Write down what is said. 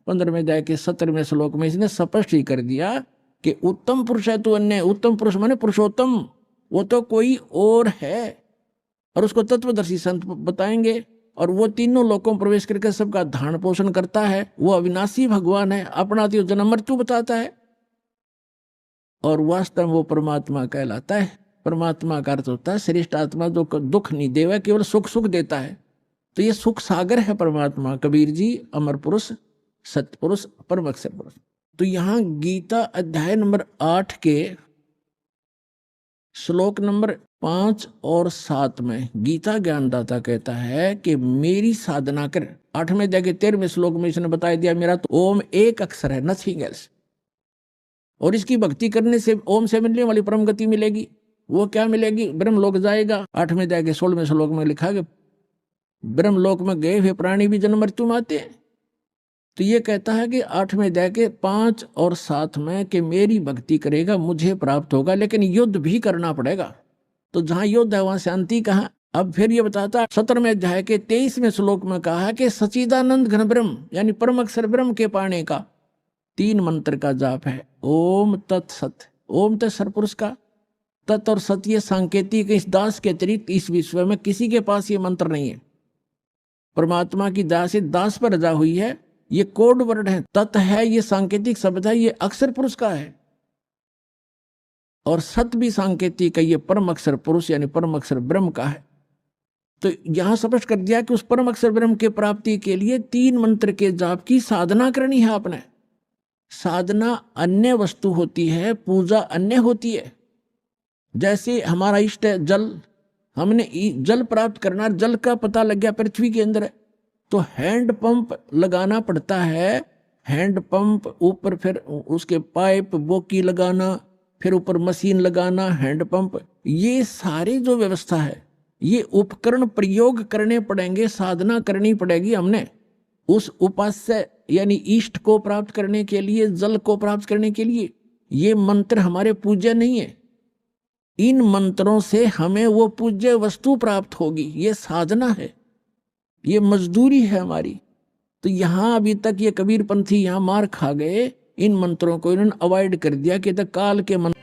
15वें अध्याय के 17वें श्लोक में इसने स्पष्ट ही कर दिया कि उत्तम पुरुष है तो अन्य, उत्तम पुरुष माने पुरुषोत्तम, वो तो कोई और है, और उसको तत्वदर्शी संत बताएंगे। और वो तीनों लोकों में प्रवेश करके सबका धारण पोषण करता है, वो अविनाशी भगवान है, अपना तो जन्म मृत्यु बताता है, और वास्तव में वो परमात्मा कहलाता है। परमात्मा का अर्थ होता है श्रेष्ठ आत्मा, जो दुख नहीं देवा, केवल सुख सुख देता है। तो ये सुख सागर है परमात्मा। कबीर जी अमर पुरुष, सत्य पुरुष, परम अक्षर पुरुष। तो यहां गीता अध्याय नंबर 8 के श्लोक नंबर 5 और 7 में गीता ज्ञानदाता कहता है कि मेरी साधना कर। 8वें अध्याय के 13वें श्लोक में इसने बता दिया मेरा तो ओम एक अक्षर है, नथिंग एल्स, और इसकी भक्ति करने से ओम से मिलने वाली परम गति मिलेगी। वो क्या मिलेगी? ब्रह्म लोक जाएगा। 8वें अध्याय के 16वें श्लोक में लिखा कि ब्रह्म लोक में गए हुए प्राणी भी जन्म मृत्यु में आते हैं। तो ये कहता है कि 8वें अध्याय के 5 और 7 में कि मेरी भक्ति करेगा मुझे प्राप्त होगा, लेकिन युद्ध भी करना पड़ेगा। तो जहां युद्ध है वहां शांति कहाँ? अब फिर ये बताता है 17वें अध्याय के 23वें श्लोक में कहा है कि सच्चिदानंद घन ब्रह्म यानी परम अक्षर ब्रह्म के पाने का 3 मंत्र का जाप है। ओम तत्सत। ओम तो सरपुरुष का, तत् और सत ये सांकेतिक, इस दास के अतिरिक्त इस विश्व में किसी के पास ये मंत्र नहीं है। परमात्मा की दास दास पर रजा हुई है, ये कोड वर्ड है। तत् है ये सांकेतिक शब्द है, ये अक्षर पुरुष का है, और सत भी सांकेतिक है, ये परम अक्षर पुरुष यानी परम अक्षर ब्रह्म का है। तो यहां स्पष्ट कर दिया कि उस परम अक्षर ब्रह्म के प्राप्ति के लिए 3 मंत्र के जाप की साधना करनी है आपने। साधना अन्य वस्तु होती है, पूजा अन्य होती है। जैसे हमारा इष्ट है जल, हमने जल प्राप्त करना, जल का पता लग गया पृथ्वी के अंदर है, तो हैंड पंप लगाना पड़ता है। हैंड पंप ऊपर फिर उसके पाइप बोकी लगाना, फिर ऊपर मशीन लगाना, हैंड पंप, ये सारी जो व्यवस्था है ये उपकरण प्रयोग करने पड़ेंगे, साधना करनी पड़ेगी हमने उस उपास्य यानी इष्ट को प्राप्त करने के लिए, जल को प्राप्त करने के लिए। ये मंत्र हमारे पूज्य नहीं है, इन मंत्रों से हमें वो पूज्य वस्तु प्राप्त होगी, ये साधना है, ये मजदूरी है हमारी। तो यहां अभी तक ये कबीर पंथी यहां मार खा गए, इन मंत्रों को इन्होंने अवॉइड कर दिया कि काल के मंत्र